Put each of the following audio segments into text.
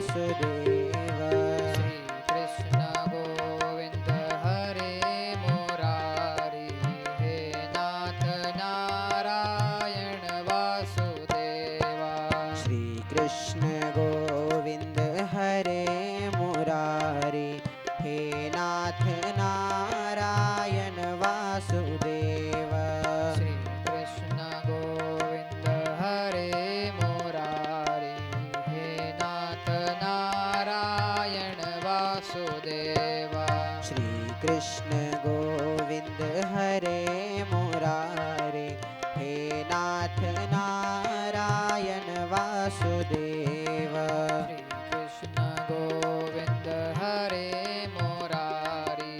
वासुदेव। श्री कृष्ण गोविंद हरे मुरारी, हे नाथ नारायण वासुदेवा। श्री कृष्ण गोविंद हरे मुरारी, हे नाथ नारायण वासुदेव। श्री कृष्ण गोविंद हरे मुरारी, हे नाथ नारायण वासुदेवा। श्री कृष्ण गोविंद हरे मुरारी, हे नाथ नारायण वासुदेव। श्री कृष्ण गोविंद हरे मुरारी,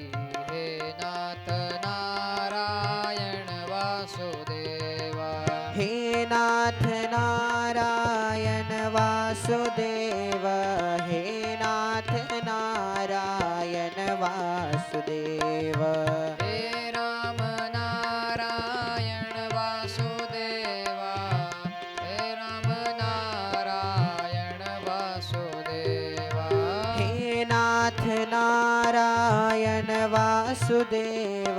हे नाथ नारायण वासुदेवा। हे नाथ नारायण वासुदेव, हे नाथ नारायण वासुदेव। हे राम नारायण वासुदेवा, हे राम नारायण वासुदेवा। हे नाथ नारायण वासुदेव,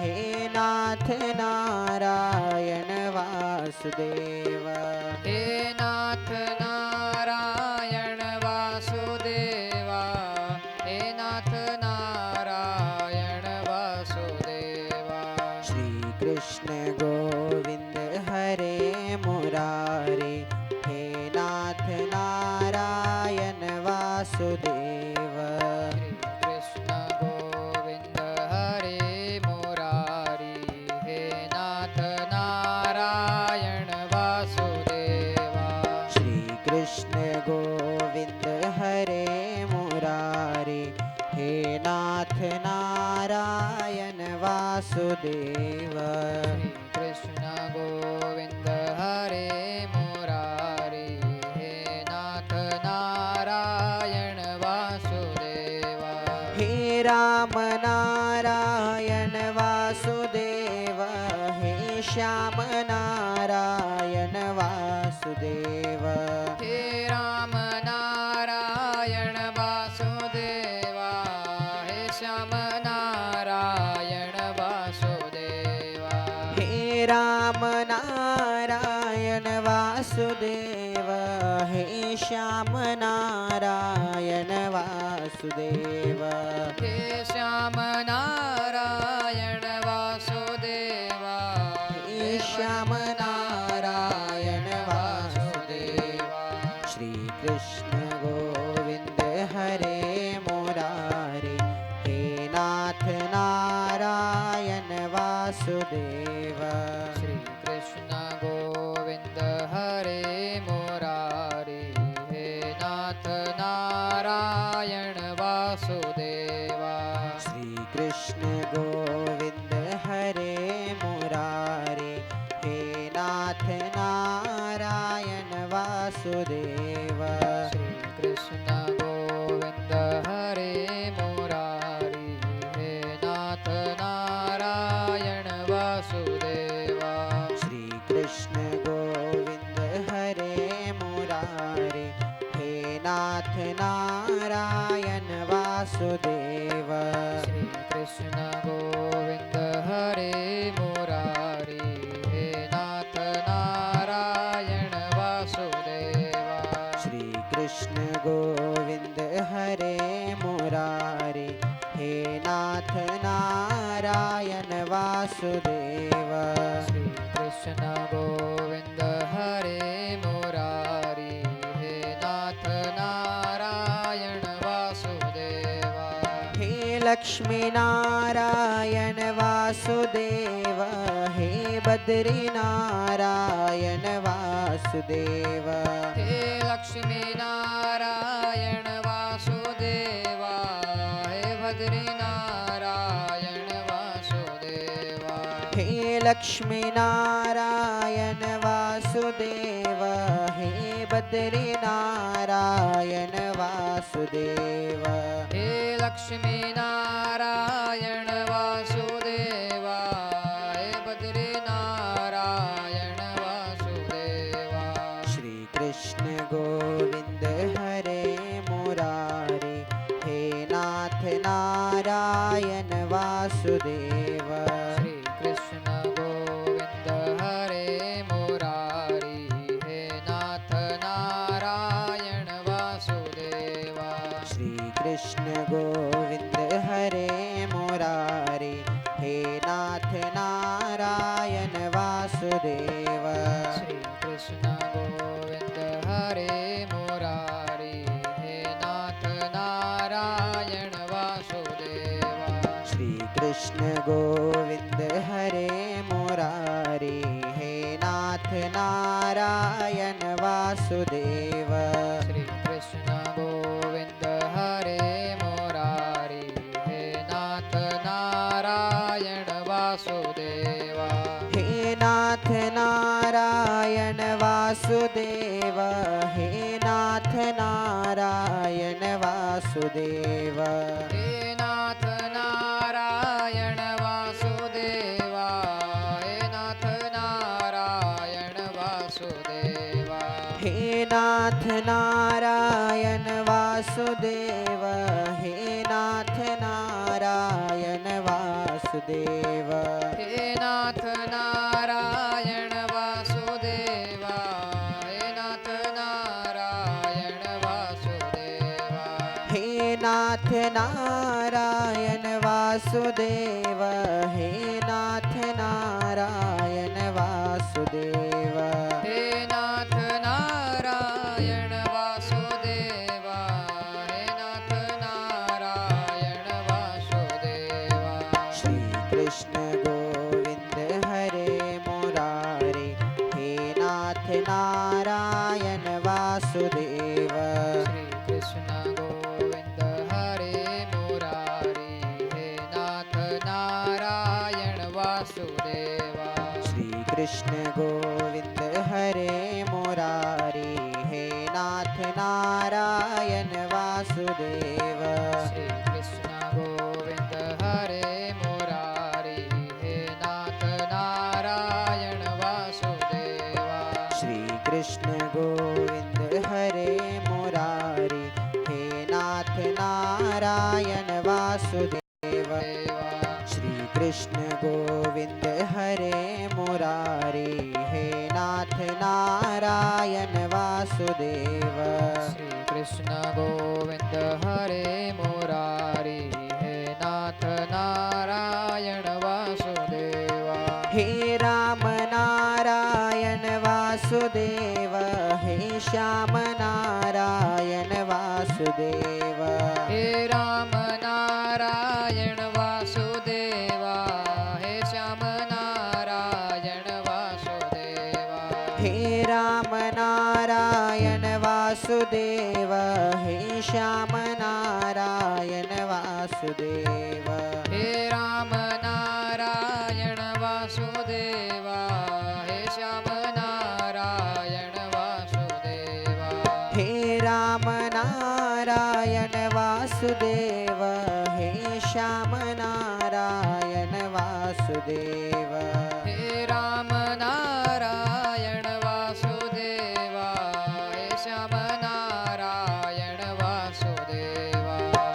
हे नाथ नारायण वासुदेव। हे नाथ नारायण वासुदेवा, हे नाथ नारायण वासुदेवा। श्री कृष्ण गोविंद हरे मुरारी, हे नाथ नारायण वासुदेव। श्री कृष्ण गोविंद हरे मुरारी, हे नाथ नारायण वासुदेवा। श्री कृष्ण गोविंद हरे मुरारी, हे नाथ नारायण वासुदेव। श्री कृष्ण गोविंद हरे मुरारी, हे नाथ नारायण वासुदेवा। हे राम नारायण वासुदेव, हे श्याम नारायण वासुदेव। हे राम नारायण वासुदेवा, हे श्याम नारायण वासुदेवा। हे राम नारायण वासुदेव, हे श्याम नारायण वासुदेव। हे श्याम नारायण वासुदेवा, हे श्याम नारायण वासुदेव। श्री कृष्ण गोविंद हरे मुरारी, हे नाथ नारायण वासुदेव। श्री कृष्ण गोविंद हरे मुरारी, हे नाथ नारायण वासुदेवा। श्री कृष्ण गोविंद हरे मुरारी, हे नाथ नारायण वासुदेव। श्री कृष्ण गोविंद हरे मुरारी, हे नाथ नारायण वासुदेवा। श्री कृष्ण गोविंद हरे मुरारी, हे नाथ नारायण वासुदेव। श्री कृष्ण गोविंद हरे मुरारी, हे नाथ नारायण वासुदेवा। श्री कृष्ण गोविंद हरे मुरारी, हे नाथ नारायण वासुदेव। श्री कृष्ण गोविंद हरे मुरारी, हे नाथ नारायण वासुदेवा। हे लक्ष्मी नारायण वासुदेव, हे बद्री नारायण वासुदेव। हे लक्ष्मी नारायण वासुदेवा, हे भद्री नारायण वासुदेवा। हे लक्ष्मी नारायण वासुदेव, हे बद्री नारायण वासुदेव। हे लक्ष्मी नारायण वासुदेवा, हे बद्री नारायण वासुदेवा। श्री कृष्ण गोविंद हरे वासुदेव। श्री कृष्ण गोविंद हरे मुरारी हे नाथ नारायण वासुदेव। श्री कृष्ण गोविंद हरे मुरारी हे नाथ नारायण वासुदेव। श्री कृष्ण गोविंद हरे मुरारी हे नाथ नारायण वासुदेव। श्री कृष्ण गोविंद हरे मुरारी हे नाथ नारायण वासुदेव। श्री कृष्ण गोविंद हरे मुरारी हे नाथ नारायण वासुदेव। हे नाथ नारायण वासुदेव। हे नाथ नारायण वासुदेव। हे नाथ नारायण वासुदेव। हे नाथ नारायण वासुदेव। हे नाथ नारायण वासुदेव। हे नाथ नारायण वासुदेव। हे नाथ नारायण वासुदेव। हे नाथ नारायण वासुदेव। हे नाथ नारायण वासुदेव। हे नाथ नारायण वासुदेव। हे नाथ नारायण वासुदेव। हे नाथ नारायण वासुदेव। श्री कृष्ण गोविंद हरे मुरारी हे नाथ नारायण वासुदेव। श्री कृष्ण गोविंद हरे मुरारी हे नाथ नारायण वासुदेव। श्री कृष्ण गोविंद हरे मुरारी हे नाथ नारायण वासुदेव। श्री कृष्ण गोविंद हरे मुरारी हे नाथ नारायण वासुदेव। श्री कृष्ण गोविंद हरे मुरारी हे नाथ नारायण वासुदेव। श्री कृष्ण गोविंद हरे मुरारी हे नाथ नारायण वासुदेव। श्री कृष्ण गोविंद हरे मुरारी हे नाथ नारायण वासुदेव। हे राम नारायण वासुदेव। हे श्याम नारायण वासुदेव। हे राम नारायण वासुदेव। हे श्याम नारायण वासुदेव। हे राम नारायण वासुदेव। हे श्याम नारायण वासुदेव। हे राम नारायण वासुदेव। हे श्याम नारायण वासुदेव। हे राम नारायण वासुदेव। हे श्याम नारायण वासुदेव। हे राम नारायण वासुदेव। हे श्याम नारायण वासुदेव।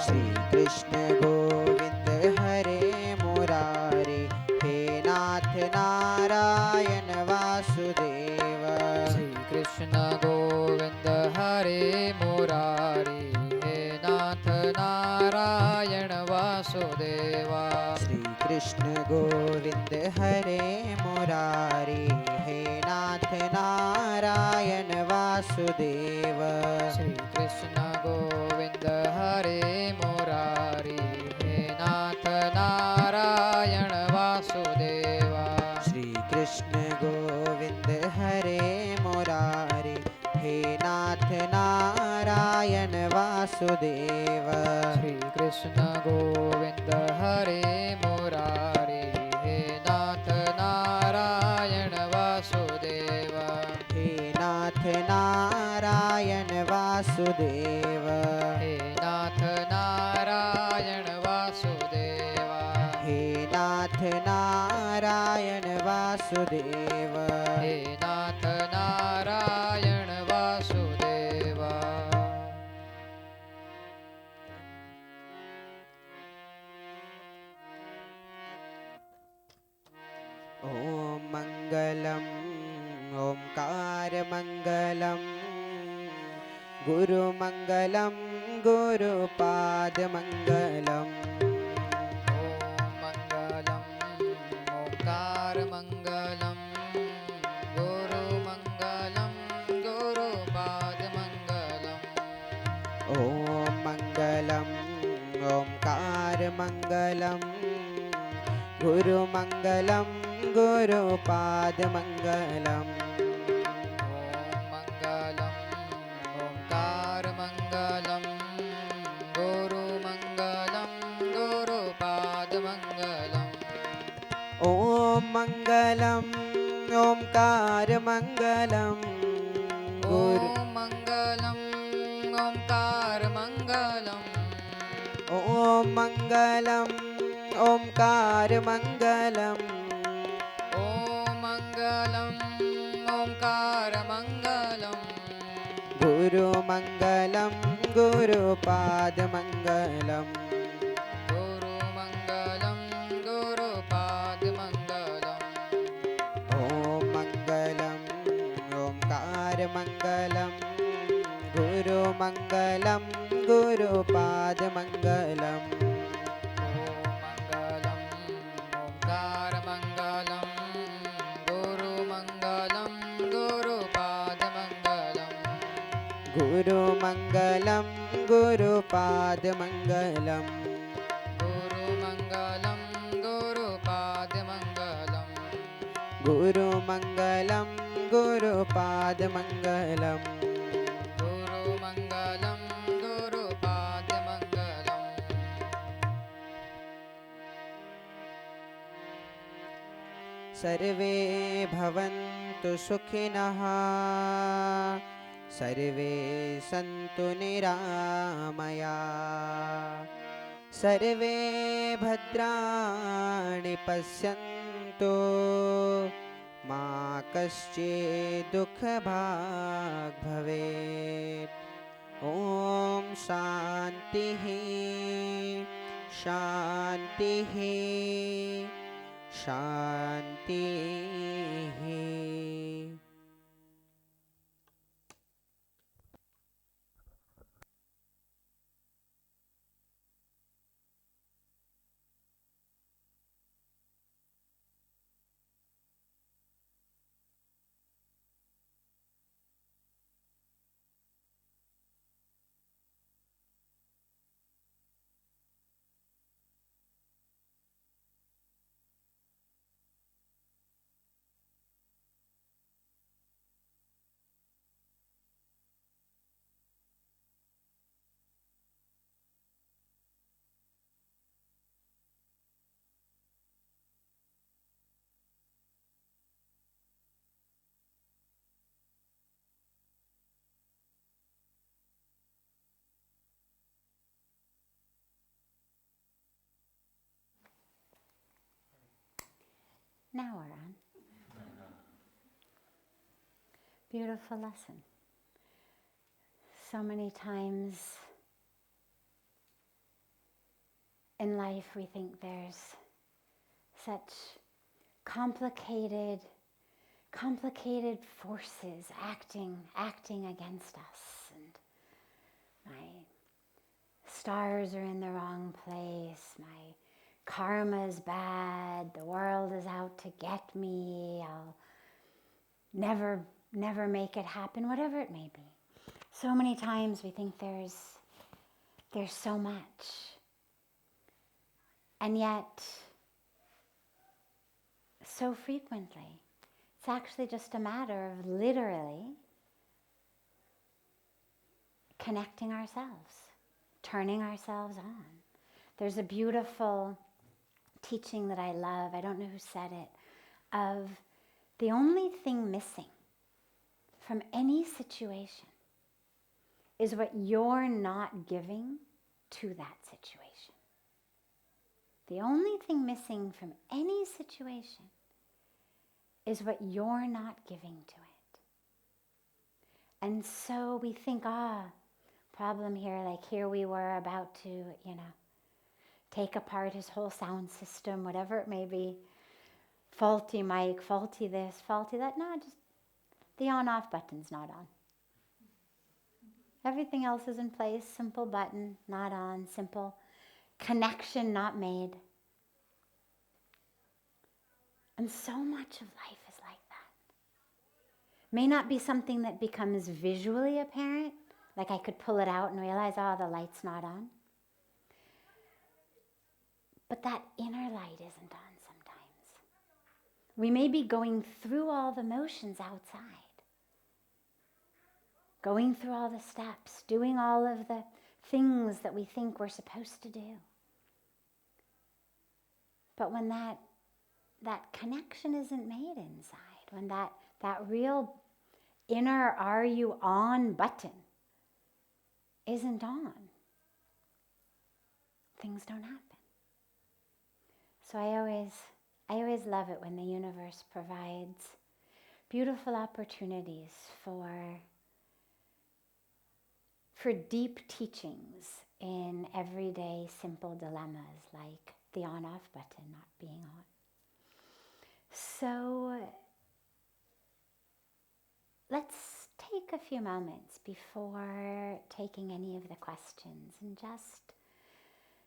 श्री कृष्ण गोविंद हरे मुरारी हे नाथ नारायण वासुदेव। श्री कृष्ण गोविंद हरे मुरारी हे नाथ नारायण वासुदेव। श्री कृष्ण गोविंद हरे मुरारी हे नाथ नारायण वासुदेव। श्री कृष्ण गोविंद हरे मुरारी हे नाथ नारायण वासुदेव। श्री कृष्ण गोविंद हरे मुरारी हे नाथ नारायण वासुदेव। श्री कृष्ण गोविंद हरे मुरारी हे नाथ नारायण वासुदेव। हे नाथ नारायण वासुदेव। हे नाथ नारायण वासुदेव। हे नाथ नारायण वासुदेव। हे नाथ नारायण वासुदेव। ओंकारमङ्गलं गुरुमङ्गलं गुरुपादमङ्गलम् मङ्गलम् ओङ्कारमङ्गलं गुरुमङ्गलं गुरुपादमङ्गलम् ॐ मङ्गलम् ओंकारमङ्गलं गुरुमङ्गलं गुरुपादमङ्गलम् मङ्गलम् ओङ्कारमङ्गलं गुरुमङ्गलं गुरुपादमङ्गलम् ॐ मङ्गलम् ओंकारमङ्गलं गुरु मङ्गलम् ओङ्कारमङ्गलम् ॐ मङ्गलम् ओंकारमङ्गलं मङ्गलम् ओङ्कारमङ्गलम् गुरुमङ्गलं गुरुपादमङ्गलम् गुरुमङ्गलं गुरुपादमङ्गलम् ॐ मङ्गलम् ओंकारमङ्गलं गुरुमङ्गलं गुरुपादमङ्गलम् मङ्गलम् ओङ्कारमङ्गलं गुरुमङ्गलं गुरुपादमङ्गलम् गुरुमङ्गलं गुरुपादमङ्गलम् गुरुमङ्गलं गुरुपादमङ्गलम् गुरुमङ्गलं गुरुपादमङ्गलम् गुरुमङ्गलं गुरुपादमङ्गलम् सर्वे भवन्तु सुखिनः सर्वे सन्तु निरामया सर्वे भद्राणि पश्यन्तु मा कश्चित् दुःखभाग् भवेत् ॐ शान्तिः शान्तिः शान्तिः Now we're on. Beautiful lesson. So many times in life we think there's such complicated forces acting against us, and my stars are in the wrong place, my karma's bad, the world is out to get me, I'll never make it happen, whatever it may be. So many times we think there's so much. And yet, so frequently, it's actually just a matter of literally connecting ourselves, turning ourselves on. There's a beautiful teaching that I love, I don't know who said it, of the only thing missing from any situation is what you're not giving to that situation. The only thing missing from any situation is what you're not giving to it. And so we think, problem here, like here we were about to, take apart his whole sound system, whatever it may be, faulty mic, faulty this, faulty that. No, just The on-off button's not on. Everything else is in place. Simple button, not on. Simple connection, not made. And so much of life is like that. May not be something that becomes visually apparent, like I could pull it out and realize, oh, the light's not on. But that inner light isn't on sometimes. We may be going through all the motions outside, going through all the steps, doing all of the things that we think we're supposed to do. But when that connection isn't made inside, when that real inner "are you on" button isn't on, things don't happen. So I always love it when the universe provides beautiful opportunities for deep teachings in everyday simple dilemmas like the on-off button not being on. So let's take a few moments before taking any of the questions and just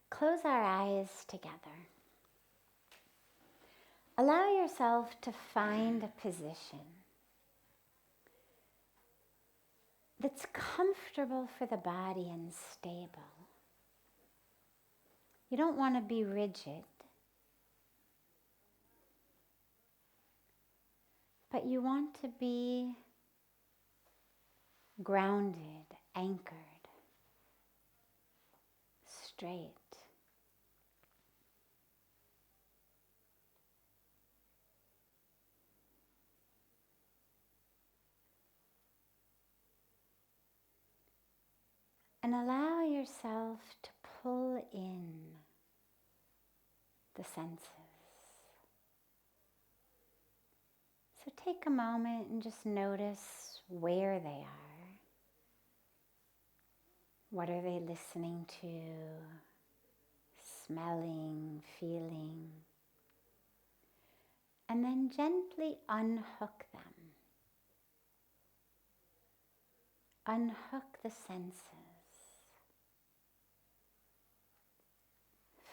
close our eyes together. Allow yourself to find a position that's comfortable for the body and stable. You don't want to be rigid, but you want to be grounded, anchored, straight. And allow yourself to pull in the senses. So take a moment and just notice where they are. What are they listening to, smelling, feeling? And then gently unhook them. Unhook the senses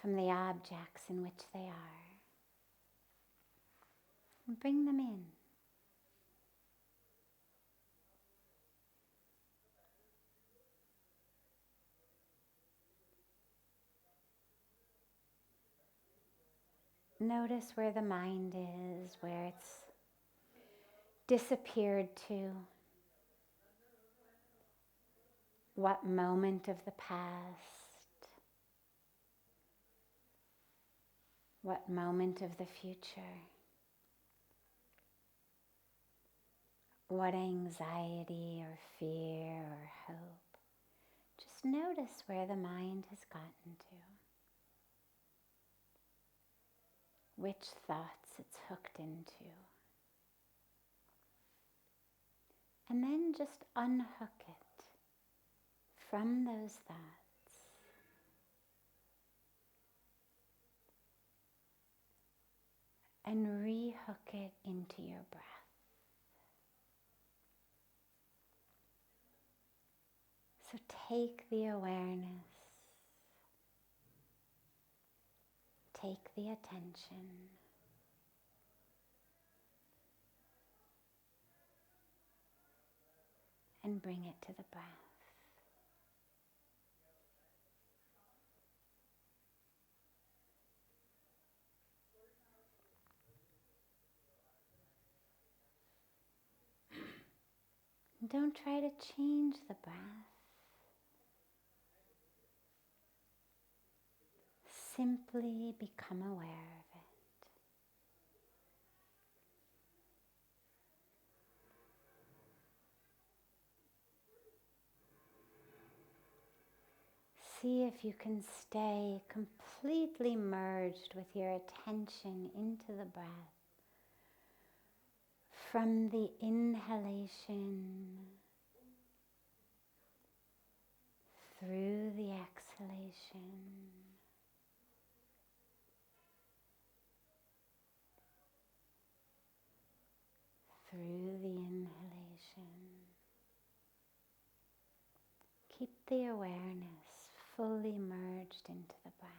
from the objects in which they are. And bring them in. Notice where the mind is, where it's disappeared to. What moment of the past? What moment of the future? What anxiety or fear or hope? Just notice where the mind has gotten to. Which thoughts it's hooked into. And then just unhook it from those thoughts. And rehook it into your breath. So take the awareness, take the attention, and bring it to the breath. Don't try to change the breath. Simply become aware of it. See if you can stay completely merged with your attention into the breath. From the inhalation through the exhalation. Through the inhalation keep the awareness fully merged into the breath.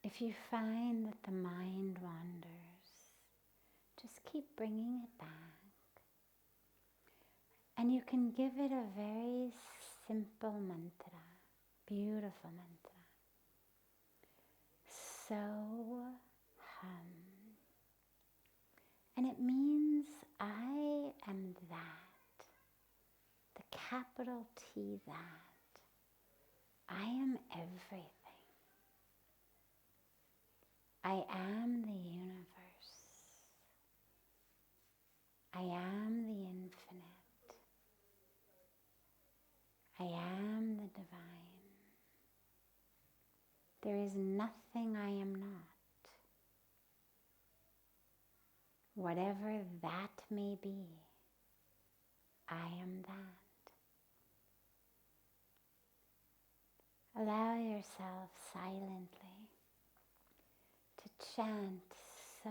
If you find that the mind wanders, just keep bringing it back. And you can give it a very simple mantra, beautiful mantra. So hum. And it means I am that, the capital T that. I am everything. I am the universe. I am the infinite. I am the divine. There is nothing I am not. Whatever that may be, I am that. Allow yourself silently to chant so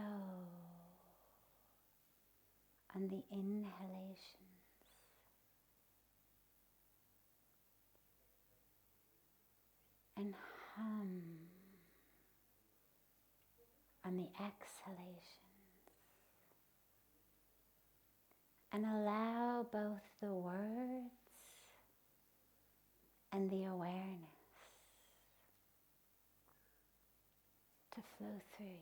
on the inhalations and hum on the exhalations, and allow both the words and the awareness to flow through you.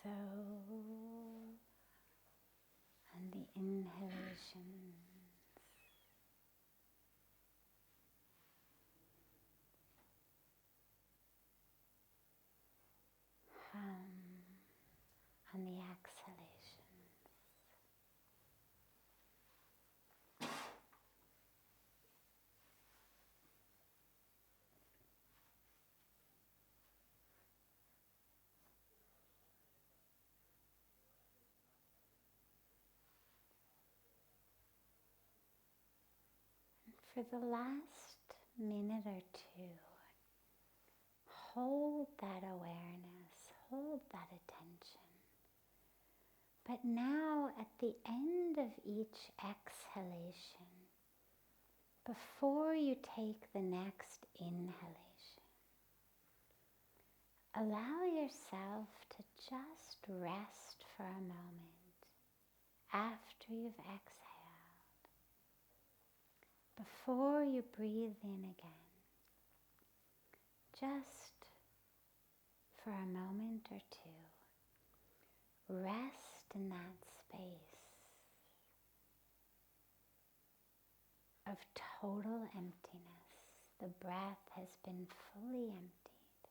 So, on the inhalations, hum on the exhalations. For the last minute or two, hold that awareness, hold that attention. But now at the end of each exhalation, before you take the next inhalation, allow yourself to just rest for a moment after you've exhaled, before you breathe in again. Just for a moment or two, rest in that space of total emptiness. The breath has been fully emptied.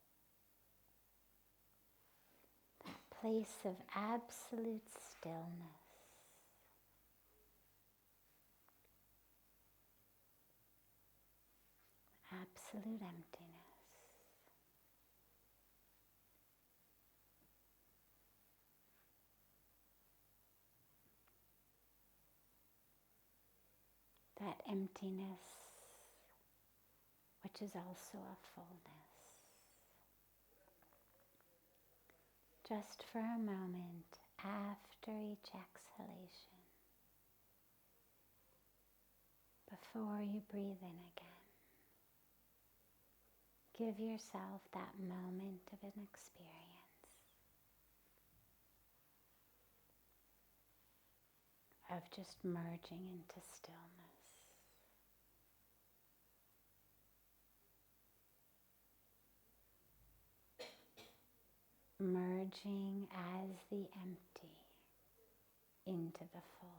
That place of absolute stillness. Absolute emptiness. That emptiness, which is also a fullness. Just for a moment after each exhalation, before you breathe in again, Give yourself that moment of an experience of just merging into stillness. Merging as the empty into the full.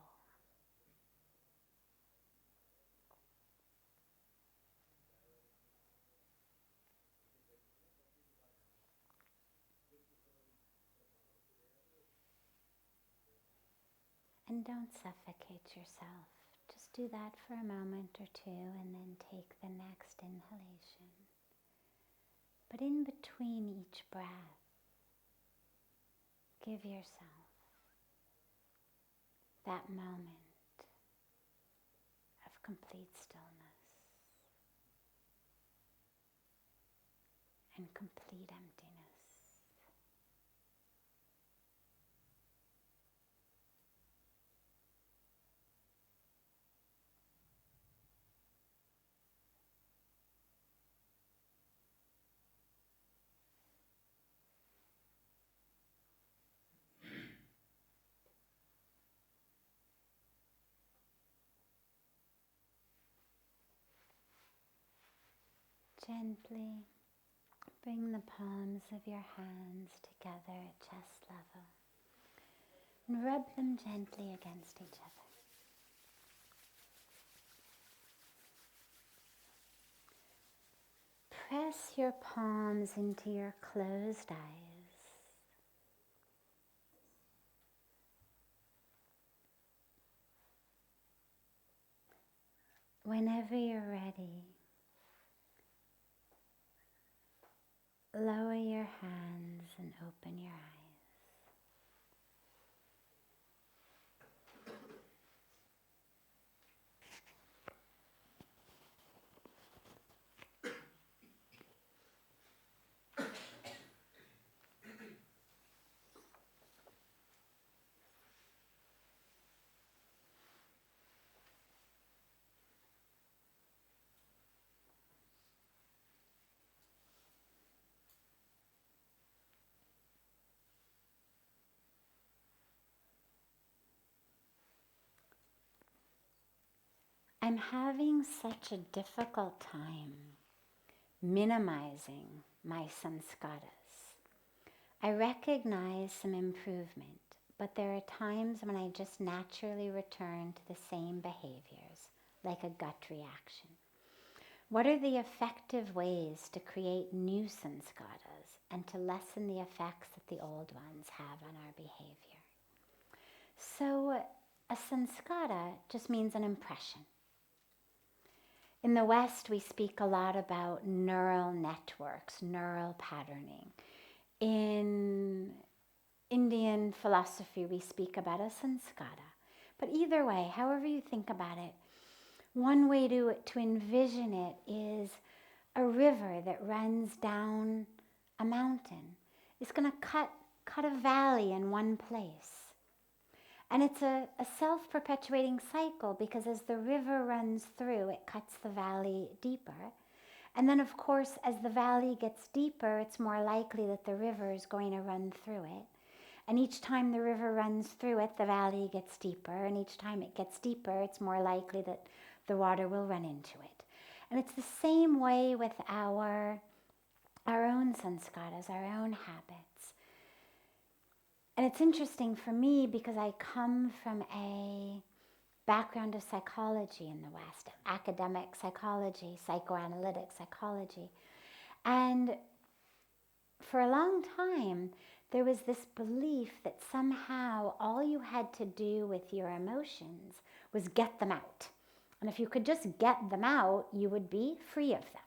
And don't suffocate yourself. Just do that for a moment or two and then take the next inhalation. But in between each breath, give yourself that moment of complete stillness and complete emptiness. Gently bring the palms of your hands together at chest level and rub them gently against each other. Press your palms into your closed eyes. Whenever you're ready, lower your hands and open your eyes. I'm having such a difficult time minimizing my sanskaras. I recognize some improvement, but there are times when I just naturally return to the same behaviors, like a gut reaction. What are the effective ways to create new sanskaras and to lessen the effects that the old ones have on our behavior? So a sanskara just means an impression. In the West, we speak a lot about neural networks, neural patterning. In Indian philosophy, we speak about a sanskara. But either way, however you think about it, one way to envision it is a river that runs down a mountain. It's going to cut a valley in one place. And it's a self-perpetuating cycle because as the river runs through, it cuts the valley deeper. And then, of course, as the valley gets deeper, it's more likely that the river is going to run through it. And each time the river runs through it, the valley gets deeper. And each time it gets deeper, it's more likely that the water will run into it. And it's the same way with our own sanskaras, our own habits. And it's interesting for me because I come from a background of psychology in the West, academic psychology, psychoanalytic psychology. And for a long time, there was this belief that somehow all you had to do with your emotions was get them out. And if you could just get them out, you would be free of them.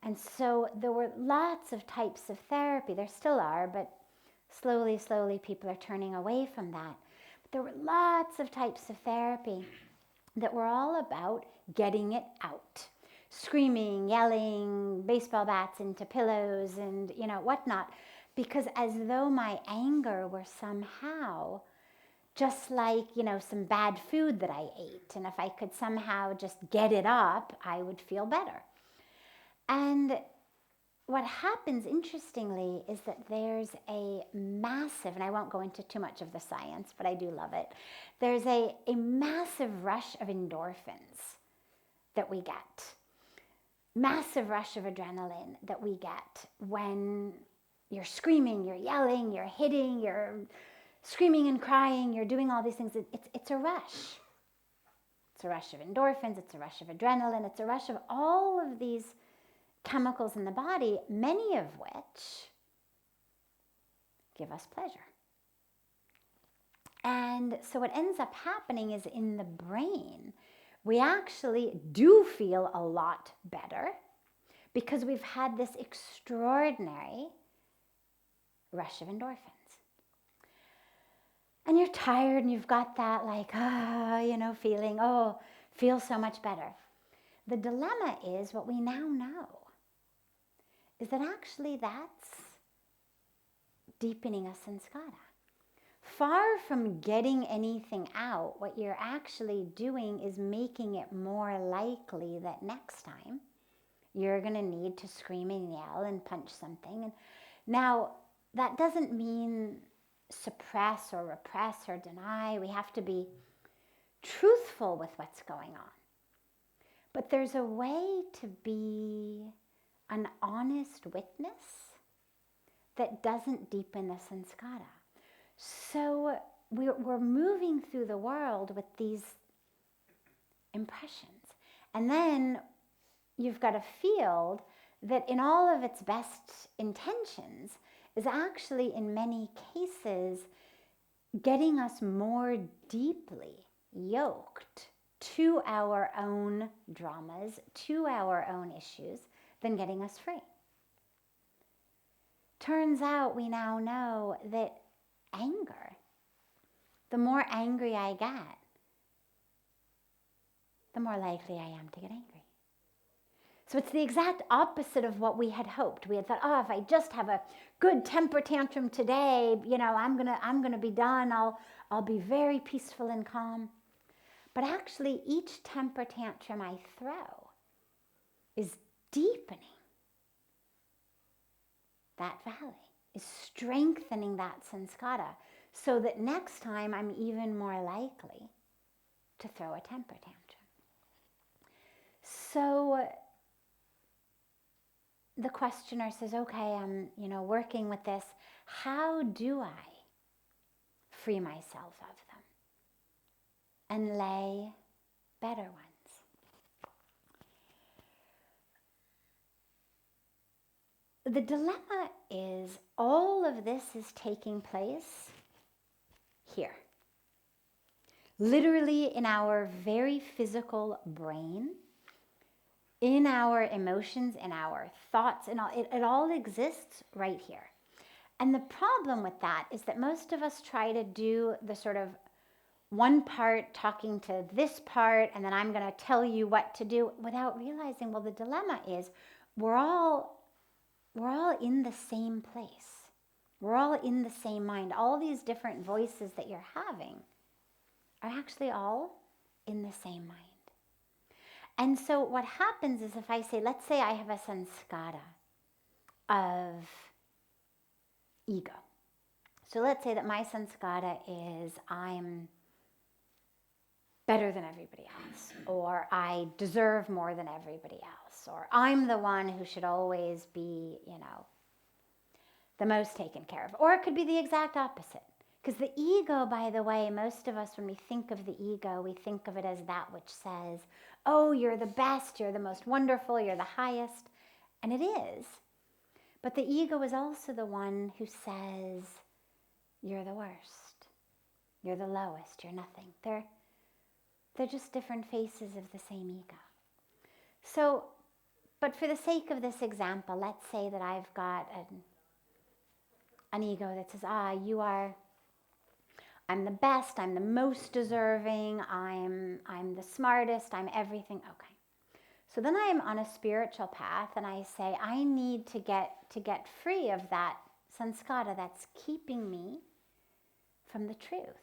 And so there were lots of types of therapy. There still are, but slowly people are turning away from that. But there were lots of types of therapy that were all about getting it out. Screaming, yelling, baseball bats into pillows and, whatnot. Because as though my anger were somehow just like, some bad food that I ate. And if I could somehow just get it up, I would feel better. And what happens, interestingly, is that there's a massive, and I won't go into too much of the science, but I do love it. There's a massive rush of endorphins that we get. Massive rush of adrenaline that we get when you're screaming, you're yelling, you're hitting, you're screaming and crying, you're doing all these things. It's a rush. It's a rush of endorphins, it's a rush of adrenaline, it's a rush of all of these chemicals in the body, many of which give us pleasure. And so what ends up happening is in the brain, we actually do feel a lot better because we've had this extraordinary rush of endorphins. And you're tired and you've got that like, feeling, feel so much better. The dilemma is what we now know is that actually that's deepening a sanskara. Far from getting anything out, what you're actually doing is making it more likely that next time you're going to need to scream and yell and punch something. And now, that doesn't mean suppress or repress or deny. We have to be truthful with what's going on. But there's a way to be an honest witness that doesn't deepen the sanskara. So we're moving through the world with these impressions. And then you've got a field that in all of its best intentions is actually in many cases getting us more deeply yoked to our own dramas, to our own issues, than getting us free. Turns out we now know that anger, the more angry I get, the more likely I am to get angry. So it's the exact opposite of what we had hoped. We had thought, if I just have a good temper tantrum today, I'm gonna be done. I'll be very peaceful and calm. But actually, each temper tantrum I throw is deepening that valley, is strengthening that sanskara, so that next time I'm even more likely to throw a temper tantrum. So the questioner says, okay, I'm working with this. How do I free myself of them and lay better ones? The dilemma is all of this is taking place here. Literally in our very physical brain, in our emotions, in our thoughts, and all, it all exists right here. And the problem with that is that most of us try to do the sort of one part talking to this part, and then I'm going to tell you what to do, without realizing, well, the dilemma is we're all in the same place. We're all in the same mind. All these different voices that you're having are actually all in the same mind. And so what happens is if I say, let's say I have a sanskara of ego. So let's say that my sanskara is I'm better than everybody else, or I deserve more than everybody else, or I'm the one who should always be, the most taken care of. Or it could be the exact opposite. Because the ego, by the way, most of us, when we think of the ego, we think of it as that which says, oh, you're the best, you're the most wonderful, you're the highest. And it is. But the ego is also the one who says, you're the worst, you're the lowest, you're nothing. They're just different faces of the same ego. So, but for the sake of this example, let's say that I've got an ego that says, I'm the best, I'm the most deserving, I'm the smartest, I'm everything. Okay. So then I am on a spiritual path and I say, I need to get free of that sanskara that's keeping me from the truth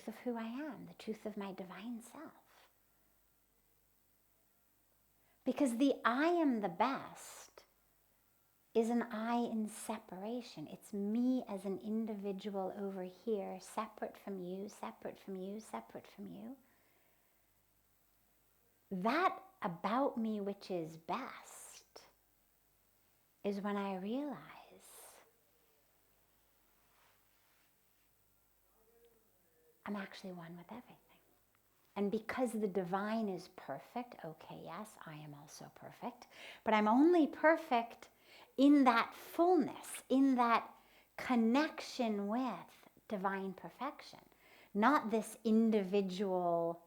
of who I am, the truth of my divine self. Because the I am the best is an I in separation. It's me as an individual over here, separate from you, separate from you, separate from you. That about me which is best is when I realize I'm actually one with everything. And because the divine is perfect, okay, yes, I am also perfect, but I'm only perfect in that fullness, in that connection with divine perfection, not this individual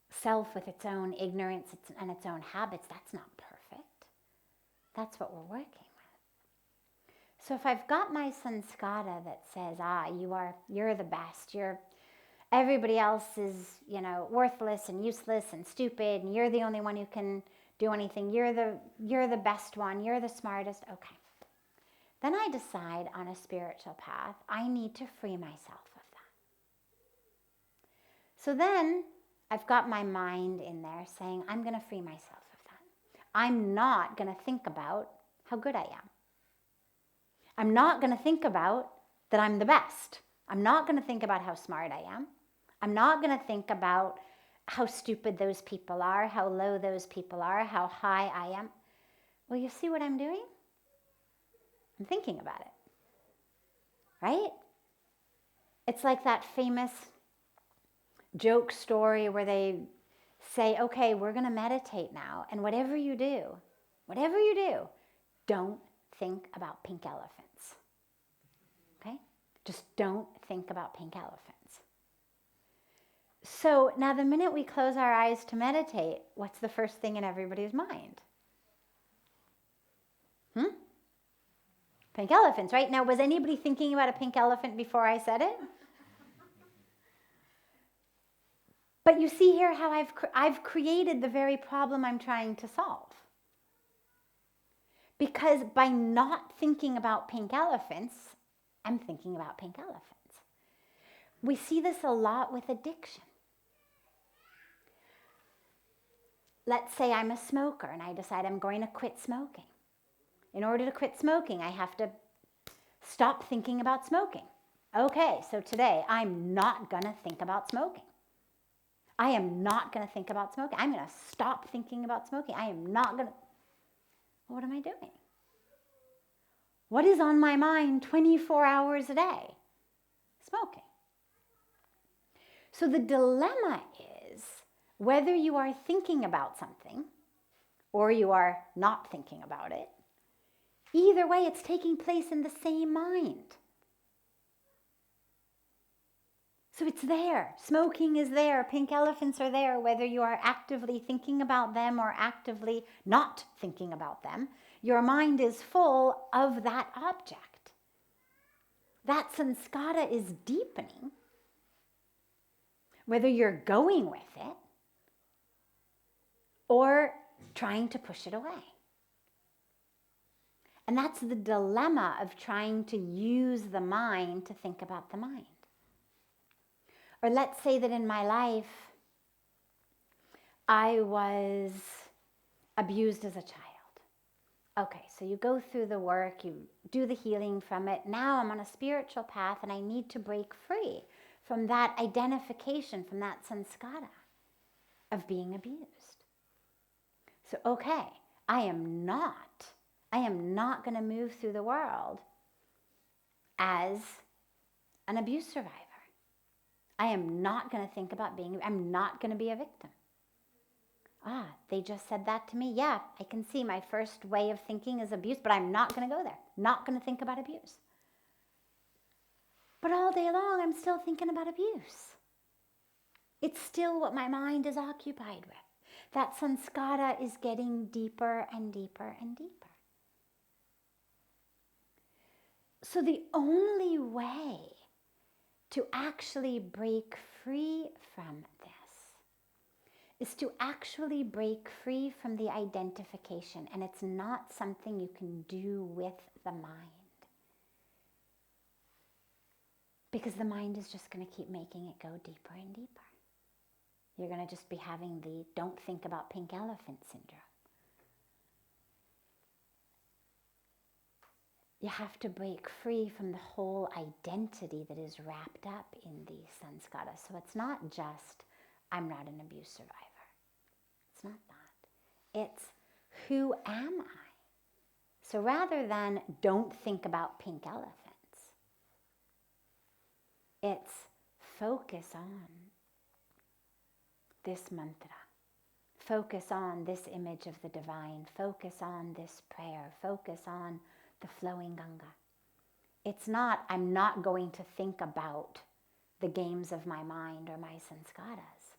self with its own ignorance and its own habits. That's not perfect. That's what we're working with. So if I've got my sanskara that says, you're the best, everybody else is, worthless and useless and stupid, and you're the only one who can do anything. You're the best one. You're the smartest. Okay. Then I decide on a spiritual path, I need to free myself of that. So then I've got my mind in there saying, I'm going to free myself of that. I'm not going to think about how good I am. I'm not going to think about that I'm the best. I'm not going to think about how smart I am. I'm not going to think about how stupid those people are, how low those people are, how high I am. Well, you see what I'm doing? I'm thinking about it, right? It's like that famous joke story where they say, okay, we're going to meditate now, and whatever you do, don't think about pink elephants, okay? Just don't think about pink elephants. So now the minute we close our eyes to meditate, what's the first thing in everybody's mind? Pink elephants, right? Now, was anybody thinking about a pink elephant before I said it? But you see here how I've created the very problem I'm trying to solve. Because by not thinking about pink elephants, I'm thinking about pink elephants. We see this a lot with addiction. Let's say I'm a smoker and I decide I'm going to quit smoking. In order to quit smoking, I have to stop thinking about smoking. Okay, so today I'm not going to think about smoking. I am not going to think about smoking. I'm going to stop thinking about smoking. I am not going to... What am I doing? What is on my mind 24 hours a day? Smoking. So the dilemma is whether you are thinking about something or you are not thinking about it. Either way, it's taking place in the same mind. So it's there. Smoking is there. Pink elephants are there, whether you are actively thinking about them or actively not thinking about them. Your mind is full of that object. That sanskara is deepening, whether you're going with it or trying to push it away. And that's the dilemma of trying to use the mind to think about the mind. Or let's say that in my life, I was abused as a child. Okay, so you go through the work, you do the healing from it. Now I'm on a spiritual path and I need to break free from that identification, from that sanskara of being abused. So, okay, I am not going to move through the world as an abuse survivor. I am not going to think about I'm not going to be a victim. They just said that to me. Yeah, I can see my first way of thinking is abuse, but I'm not going to go there. Not going to think about abuse. But all day long, I'm still thinking about abuse. It's still what my mind is occupied with. That sanskara is getting deeper and deeper and deeper. So the only way to actually break free from this is to actually break free from the identification. And it's not something you can do with the mind. Because the mind is just going to keep making it go deeper and deeper. You're going to just be having the don't think about pink elephant syndrome. You have to break free from the whole identity that is wrapped up in these sanskaras. So it's not just, I'm not an abuse survivor. It's not that. It's, who am I? So rather than don't think about pink elephants, it's focus on this mantra. Focus on this image of the divine. Focus on this prayer. Focus on the flowing Ganga. It's not, I'm not going to think about the games of my mind or my sanskaras.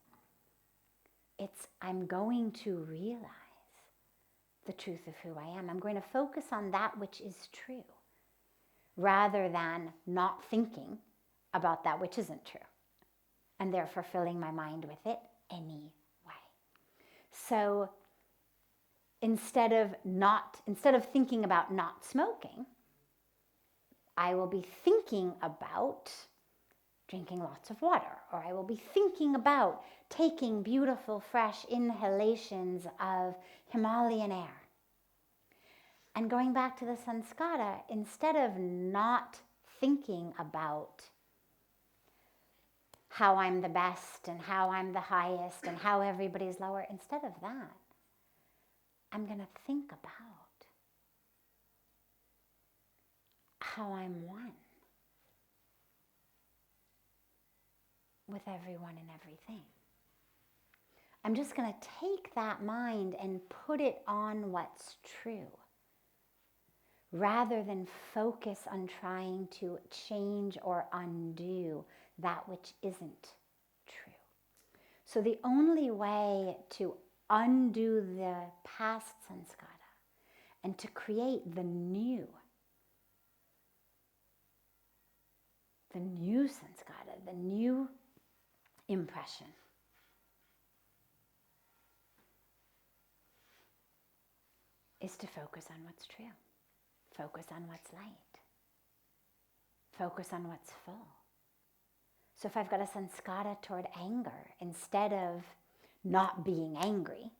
It's, I'm going to realize the truth of who I am. I'm going to focus on that which is true, rather than not thinking about that which isn't true, and therefore filling my mind with it anyway. So instead of thinking about not smoking, I will be thinking about drinking lots of water, or I will be thinking about taking beautiful, fresh inhalations of Himalayan air. And going back to the sanskara, instead of not thinking about how I'm the best and how I'm the highest and how everybody's lower, instead of that, I'm going to think about how I'm one with everyone and everything. I'm just going to take that mind and put it on what's true, rather than focus on trying to change or undo that which isn't true. So the only way to undo the past sanskara and to create the new sanskara, the new impression, is to focus on what's true. Focus on what's light. Focus on what's full. So if I've got a sanskara toward anger, instead of not being angry,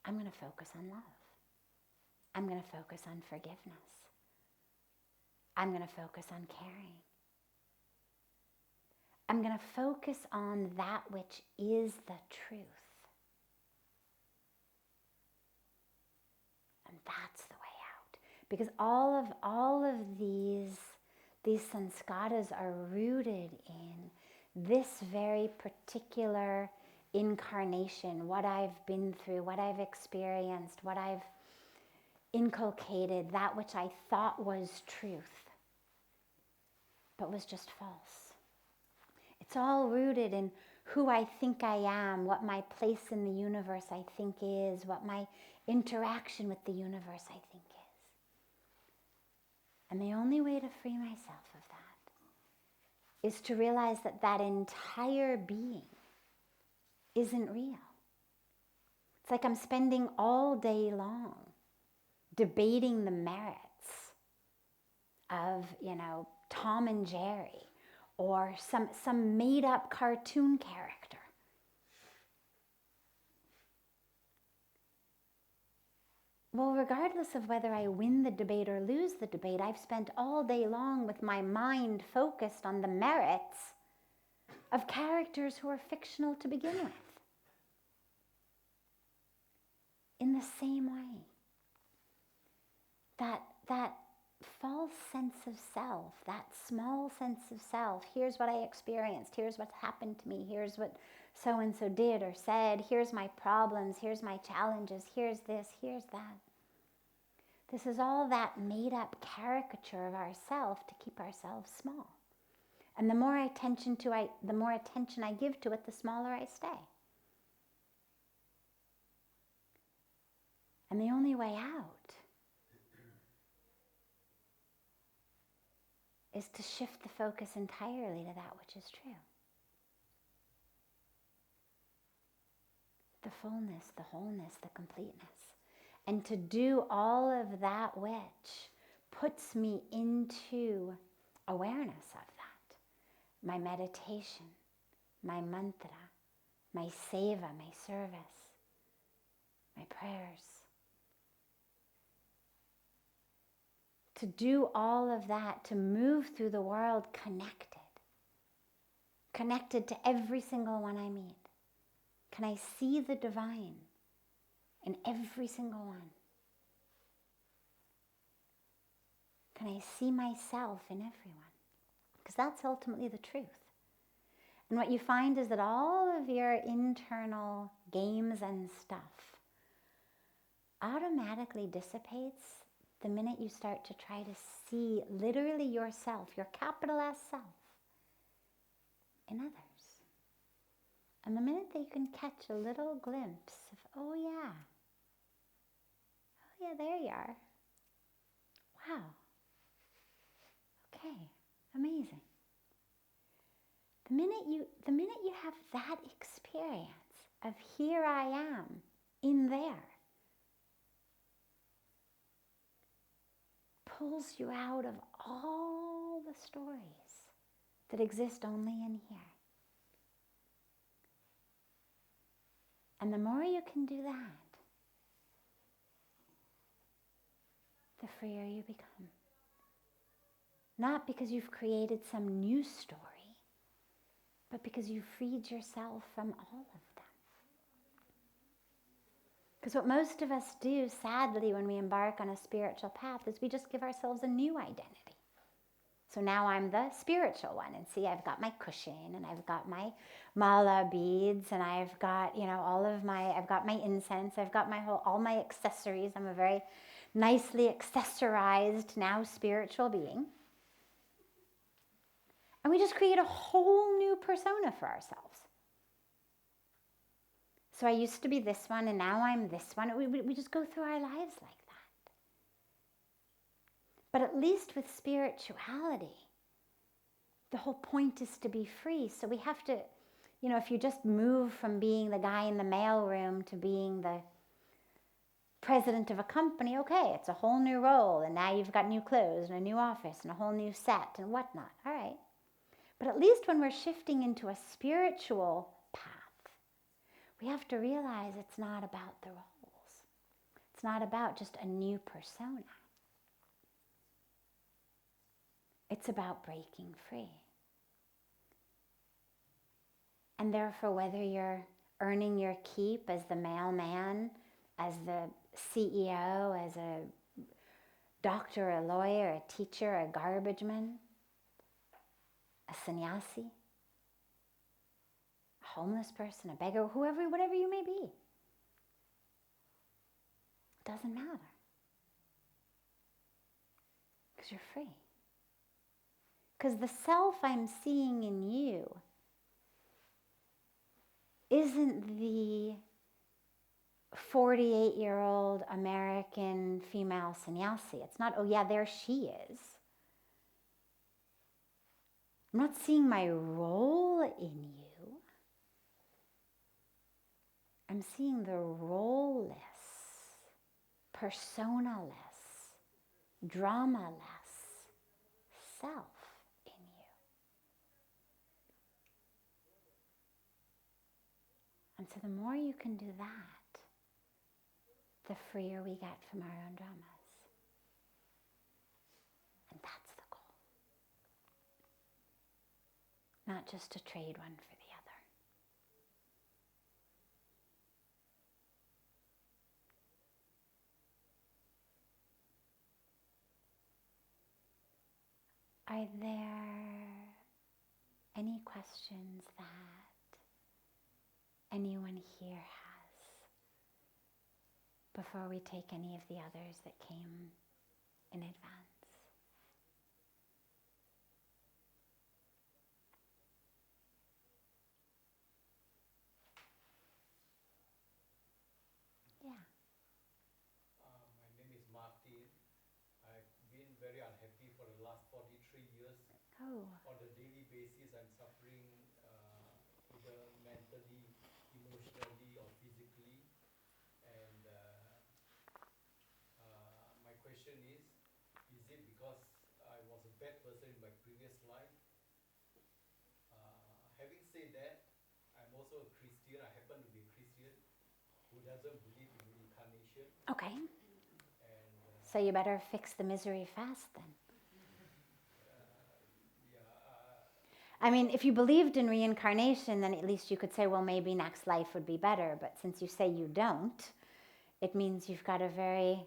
I'm going to focus on love. I'm going to focus on forgiveness. I'm going to focus on caring. I'm going to focus on that which is the truth. And that's the way out. Because all of these sanskaras are rooted in this very particular incarnation, what I've been through, what I've experienced, what I've inculcated, that which I thought was truth, but was just false. It's all rooted in who I think I am, what my place in the universe I think is, what my interaction with the universe I think is. And the only way to free myself of that is to realize that that entire being isn't real. It's like I'm spending all day long debating the merits of, Tom and Jerry, or some made-up cartoon character. Well, regardless of whether I win the debate or lose the debate, I've spent all day long with my mind focused on the merits of characters who are fictional to begin with. In the same way, that false sense of self, that small sense of self, here's what I experienced, here's what's happened to me, here's what so-and-so did or said, here's my problems, here's my challenges, here's this, here's that. This is all that made-up caricature of ourselves to keep ourselves small. And the more attention I give to it, the smaller I stay. And the only way out is to shift the focus entirely to that which is true. The fullness, the wholeness, the completeness. And to do all of that which puts me into awareness of that. My meditation, my mantra, my seva, my service, my prayers. To do all of that, to move through the world connected to every single one I meet. Can I see the divine in every single one? Can I see myself in everyone? Because that's ultimately the truth. And what you find is that all of your internal games and stuff automatically dissipates the minute you start to try to see literally yourself, your capital S self, in others. And the minute that you can catch a little glimpse of, oh yeah, there you are. Wow. Okay, amazing. The minute you have that experience of here I am in there, pulls you out of all the stories that exist only in here. And the more you can do that, the freer you become. Not because you've created some new story, but because you've freed yourself from all of them. Because what most of us do, sadly, when we embark on a spiritual path is we just give ourselves a new identity. So now I'm the spiritual one, and see, I've got my cushion, and I've got my mala beads, and I've got, I've got my incense, I've got all my accessories. I'm a very nicely accessorized, now spiritual being. And we just create a whole new persona for ourselves. So I used to be this one, and now I'm this one. We just go through our lives like that. But at least with spirituality, the whole point is to be free. So we have to, if you just move from being the guy in the mailroom to being the president of a company, okay, it's a whole new role, and now you've got new clothes and a new office and a whole new set and whatnot. All right. But at least when we're shifting into a spiritual path, we have to realize it's not about the roles. It's not about just a new persona. It's about breaking free. And therefore, whether you're earning your keep as the mailman, as the CEO, as a doctor, a lawyer, a teacher, a garbage man, a sannyasi, a homeless person, a beggar, whatever you may be. It doesn't matter. Because you're free. Because the self I'm seeing in you isn't the 48-year-old American female sannyasi. It's not, oh yeah, there she is. I'm not seeing my role in you. I'm seeing the role-less, persona-less, drama-less self in you. And so the more you can do that, the freer we get from our own dramas. And that's the goal. Not just to trade one for the other. Are there any questions that anyone here has before we take any of the others that came in advance? Yeah. My name is Martin. I've been very unhappy for the last 43 years. Oh. On a daily basis, I'm suffering either mentally, emotionally, or physically. And my question is it because I was a bad person in my previous life? Having said that, who doesn't believe in reincarnation, Okay. and So you better fix the misery fast then. yeah, I mean, if you believed in reincarnation, then at least you could say, well, maybe next life would be better. But since you say you don't, it means you've got a very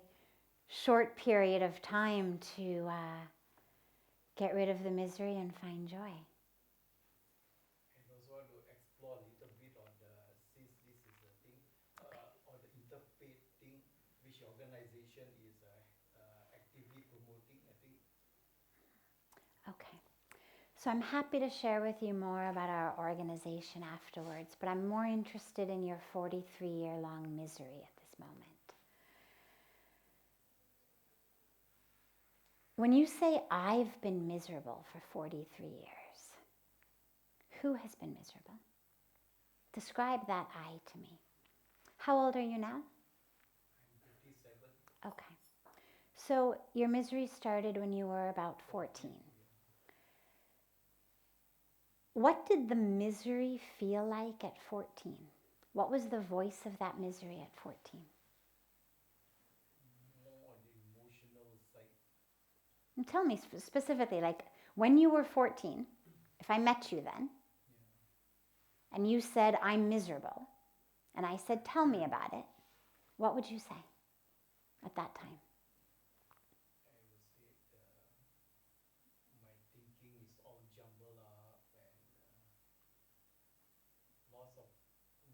short period of time to get rid of the misery and find joy. and also want to explore a little bit on the, since this is a thing, on the interfaith thing, which organization is actively promoting, I think. Okay. So I'm happy to share with you more about our organization afterwards, but I'm more interested in your 43-year-long misery at this moment. When you say, I've been miserable for 43 years, who has been miserable? Describe that I to me. How old are you now? I'm 57. Okay. So your misery started when you were about 14. What did the misery feel like at 14? What was the voice of that misery at 14? More on the emotional side. And tell me specifically, like when you were 14, if I met you then, and you said, I'm miserable, and I said, tell me about it, what would you say at that time? I would say my thinking is all jumbled up and lots of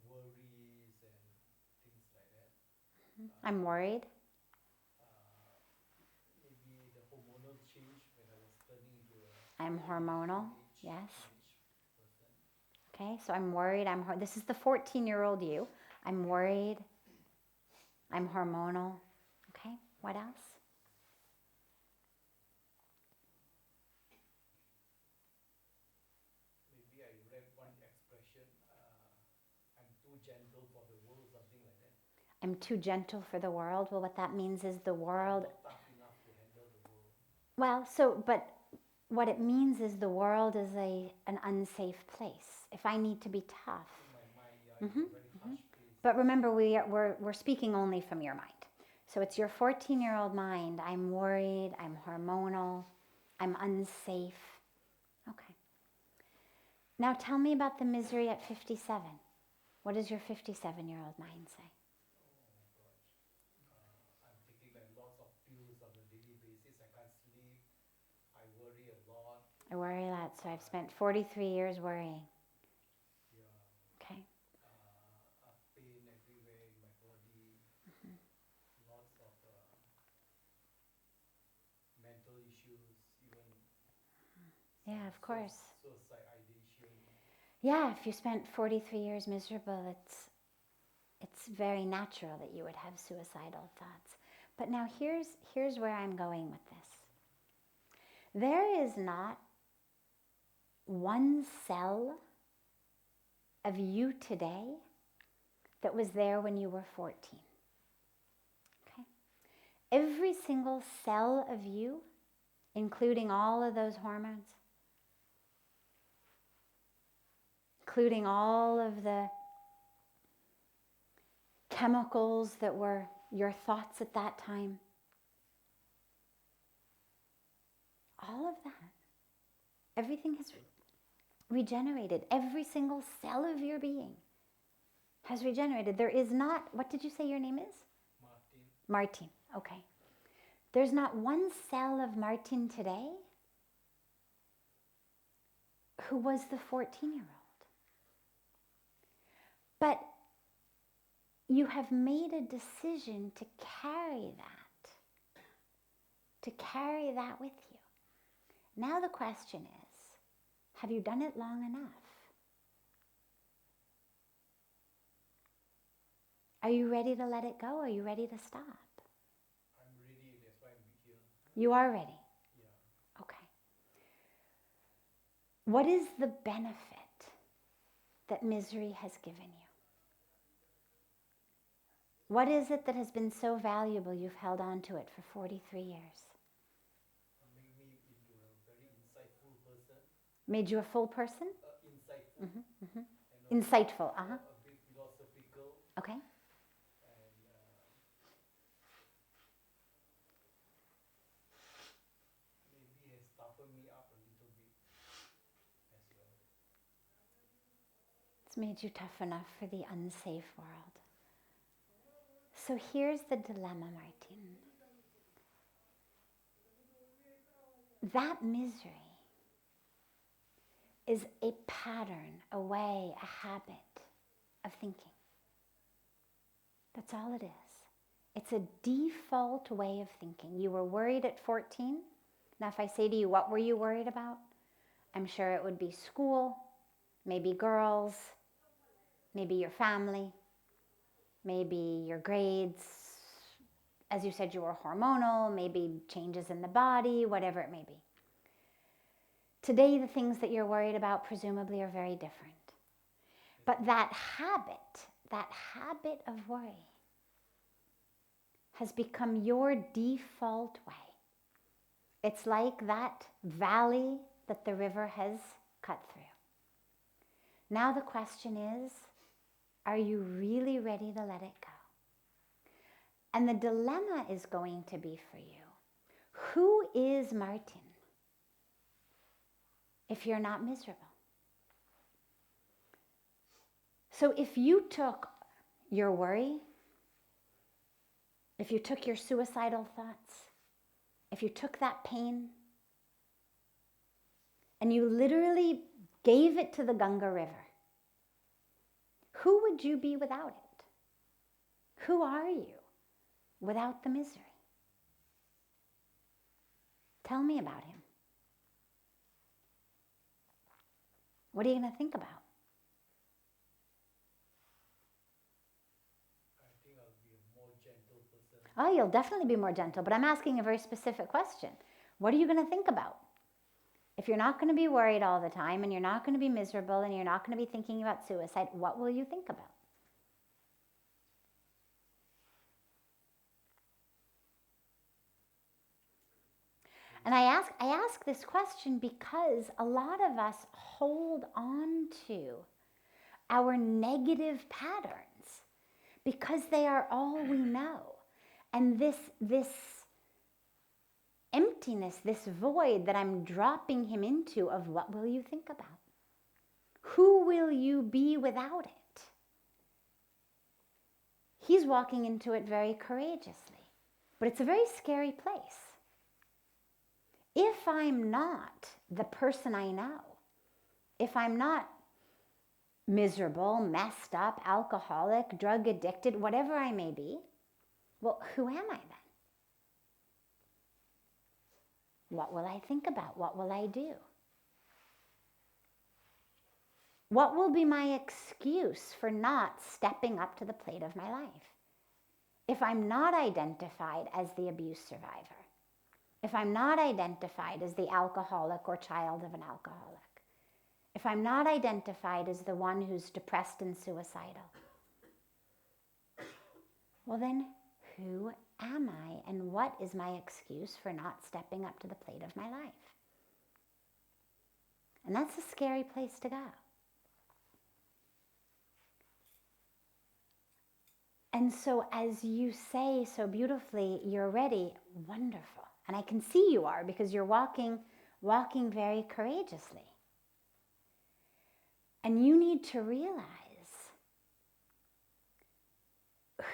worries and things like that. I'm worried. Maybe the hormonal change when I was turning into a I'm hormonal. Yes. teenage person. Okay, so I'm worried. This is the 14-year-old you. I'm worried. I'm hormonal. Okay, what else? Maybe I read one expression, I'm too gentle for the world, something like that. I'm too gentle for the world. Well, what that means is the world. I'm not tough enough to handle the world. Well, but what it means is the world is an unsafe place. If I need to be tough. In my mind, yeah, it's a very harsh place. But remember, we're speaking only from your mind. So it's your 14-year-old mind. I'm worried. I'm hormonal. I'm unsafe. Okay. Now tell me about the misery at 57. What does your 57-year-old mind say? I'm taking like lots of pills on a daily basis. I can't sleep. I worry a lot. I worry a lot, so I've spent 43 years worrying. Yeah. Okay. Pain everywhere in my body. Lots of mental issues, even Yeah, of course. suicide ideation. Yeah, if you spent 43 years miserable, it's very natural that you would have suicidal thoughts. But now here's where I'm going with this. There is not one cell of you today that was there when you were 14. Okay? Every single cell of you, including all of those hormones, including all of the chemicals that were your thoughts at that time, all of that, everything has regenerated. Every single cell of your being has regenerated. There is not, what did you say your name is? Martin. Okay. There's not one cell of Martin today who was the 14-year-old. But you have made a decision to carry that with you. Now the question is, have you done it long enough? Are you ready to let it go? Are you ready to stop? I'm ready, that's why I'm here. You are ready? Yeah. Okay. What is the benefit that misery has given you? What is it that has been so valuable you've held on to it for 43 years? Made me into a very insightful person. Made you a full person? Insightful. Insightful, A bit philosophical. Okay. made you tough enough for the unsafe world. So here's the dilemma, Martin. That misery is a pattern, a way, a habit of thinking. That's all it is. It's a default way of thinking. You were worried at 14. Now, if I say to you, what were you worried about? I'm sure it would be school, maybe girls, maybe your family, maybe your grades. As you said, you were hormonal, maybe changes in the body, whatever it may be. Today, the things that you're worried about presumably are very different. But that habit of worry has become your default way. It's like that valley that the river has cut through. Now the question is, are you really ready to let it go? And the dilemma is going to be for you, who is Martin if you're not miserable? So if you took your worry, if you took your suicidal thoughts, if you took that pain, and you literally gave it to the Ganga River, who would you be without it? Who are you without the misery? Tell me about him. What are you going to think about? I think I'll be a more gentle person. Oh, you'll definitely be more gentle, but I'm asking a very specific question. What are you going to think about? If you're not going to be worried all the time, and you're not going to be miserable, and you're not going to be thinking about suicide, what will you think about? And I ask this question because a lot of us hold on to our negative patterns because they are all we know. And this emptiness, this void that I'm dropping him into of what will you think about? Who will you be without it? He's walking into it very courageously, but it's a very scary place. If I'm not the person I know, if I'm not miserable, messed up, alcoholic, drug addicted, whatever I may be, well, who am I then? What will I think about? What will I do? What will be my excuse for not stepping up to the plate of my life? If I'm not identified as the abuse survivor, if I'm not identified as the alcoholic or child of an alcoholic, if I'm not identified as the one who's depressed and suicidal, well then, who am I, and what is my excuse for not stepping up to the plate of my life? And that's a scary place to go. And so as you say so beautifully, you're ready, wonderful. And I can see you are because you're walking very courageously. And you need to realize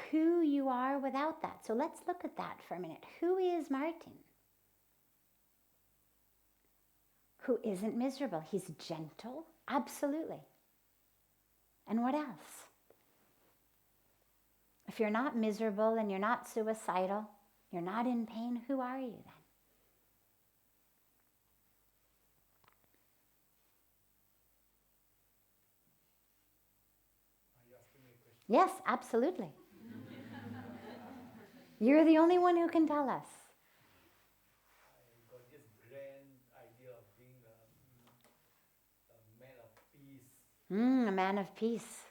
who you are without that. So let's look at that for a minute. Who is Martin? Who isn't miserable? He's gentle, absolutely. And what else? If you're not miserable and you're not suicidal, you're not in pain, who are you then? Are you asking me a question? Yes, absolutely. You're the only one who can tell us. I got this grand idea of being a man of peace. A man of peace.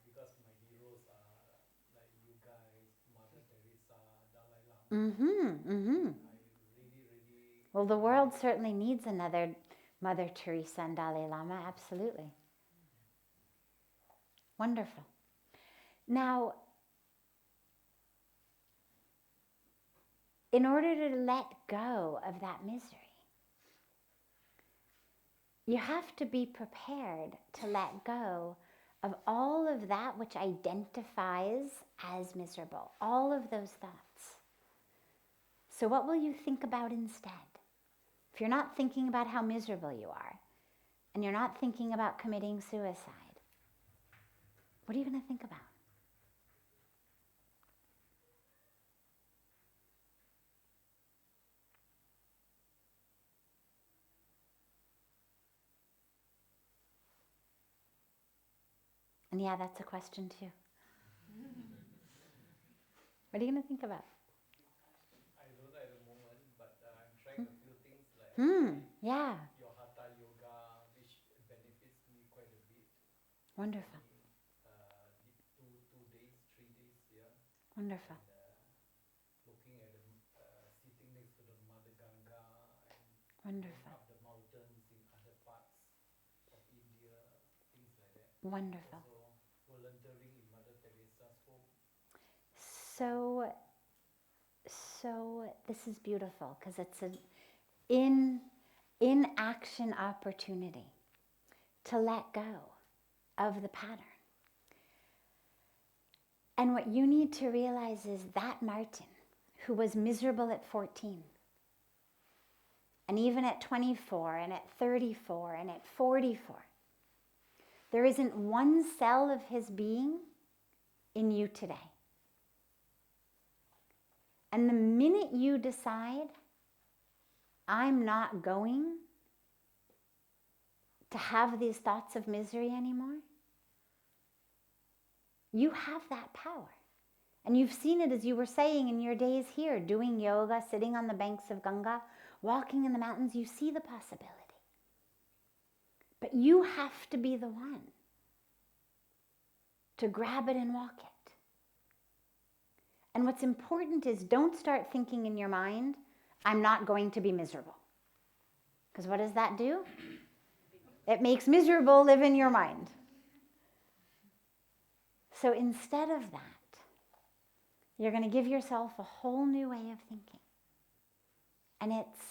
Because my heroes are like you guys, Mother Teresa, Dalai Lama. I really Well, the world certainly needs another Mother Teresa and Dalai Lama, absolutely. Wonderful. Now, in order to let go of that misery, you have to be prepared to let go of all of that which identifies as miserable, all of those thoughts. So what will you think about instead? If you're not thinking about how miserable you are, and you're not thinking about committing suicide, what are you going to think about? And yeah, that's a question too. What are you going to think about? I don't know at the moment, but I'm trying a few things like Yeah, your hatha yoga, which benefits me quite a bit. wonderful, Two days, 3 days, yeah. wonderful, And looking at sitting next to the Mother Ganga and going wonderful, up the mountains in other parts of India, things like that. wonderful. Also volunteering in Mother Teresa's home. So this is beautiful because it's an in action opportunity to let go of the pattern. And what you need to realize is that Martin, who was miserable at 14, and even at 24, and at 34, and at 44, there isn't one cell of his being in you today. And the minute you decide, I'm not going to have these thoughts of misery anymore, you have that power. And you've seen it, as you were saying, in your days here, doing yoga, sitting on the banks of Ganga, walking in the mountains. You see the possibility. But you have to be the one to grab it and walk it. And what's important is, don't start thinking in your mind, I'm not going to be miserable. Because what does that do? It makes miserable live in your mind. So instead of that, you're going to give yourself a whole new way of thinking. And it's,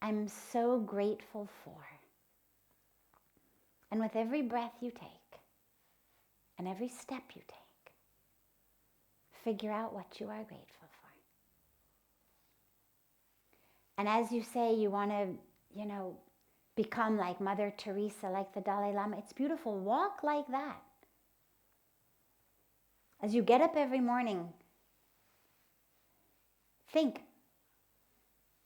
I'm so grateful for. And with every breath you take, and every step you take, figure out what you are grateful for. And as you say, you want to, become like Mother Teresa, like the Dalai Lama. It's beautiful. Walk like that. As you get up every morning, think,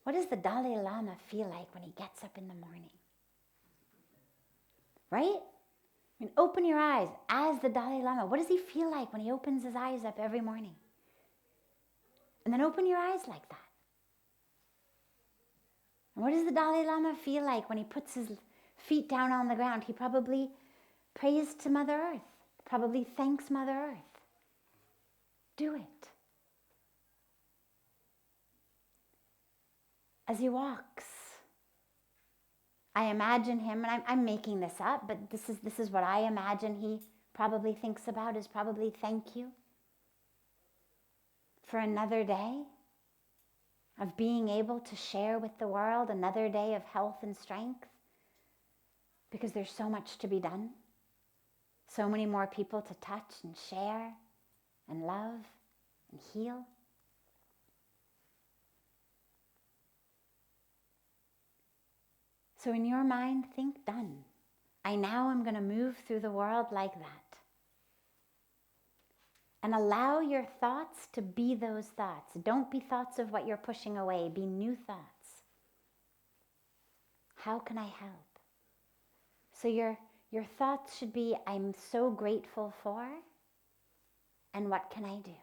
what does the Dalai Lama feel like when he gets up in the morning? Right? I mean, open your eyes as the Dalai Lama. What does he feel like when he opens his eyes up every morning? And then open your eyes like that. And what does the Dalai Lama feel like when he puts his feet down on the ground? He probably prays to Mother Earth, probably thanks Mother Earth. Do it. As he walks, I imagine him, and I'm making this up, but this is what I imagine he probably thinks about, is probably thank you for another day of being able to share with the world, another day of health and strength, because there's so much to be done, so many more people to touch and share and love and heal. So in your mind, think, done. I now am going to move through the world like that. And allow your thoughts to be those thoughts. Don't be thoughts of what you're pushing away. Be new thoughts. How can I help? So your thoughts should be, I'm so grateful for, and what can I do?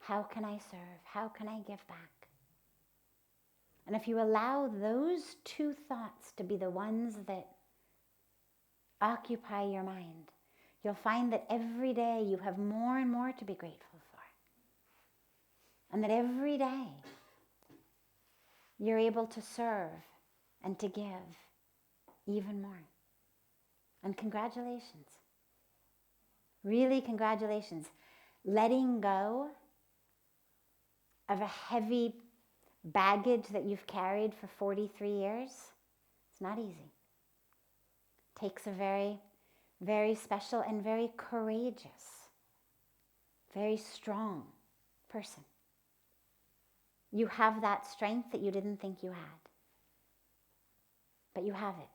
How can I serve? How can I give back? And if you allow those two thoughts to be the ones that occupy your mind, you'll find that every day you have more and more to be grateful for. And that every day you're able to serve and to give even more. And congratulations. Really, congratulations. Letting go of a heavy baggage that you've carried for 43 years, it's not easy. It takes a very very special and very courageous, very strong person. You have that strength that you didn't think you had, but you have it.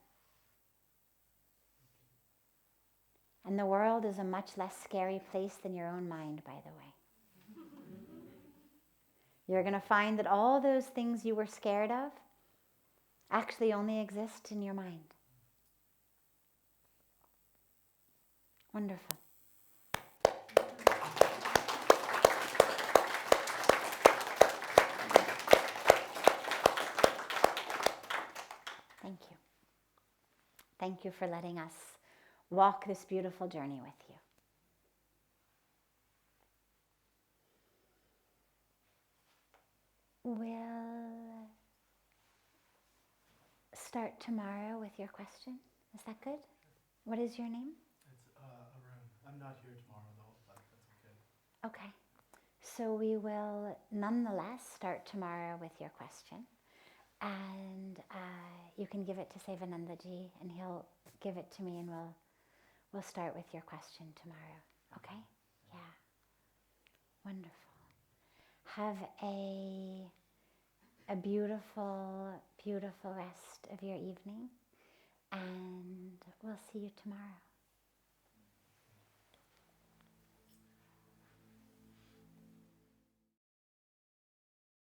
And the world is a much less scary place than your own mind, by the way. You're going to find that all those things you were scared of actually only exist in your mind. Wonderful. Thank you. Thank you for letting us walk this beautiful journey with you. We'll start tomorrow with your question. Is that good? What is your name? It's Arun. I'm not here tomorrow though, but that's okay. Okay. So we will nonetheless start tomorrow with your question. And you can give it to Sevanandaji and he'll give it to me and we'll start with your question tomorrow. Okay? Yeah. Wonderful. Have a beautiful, beautiful rest of your evening, and we'll see you tomorrow.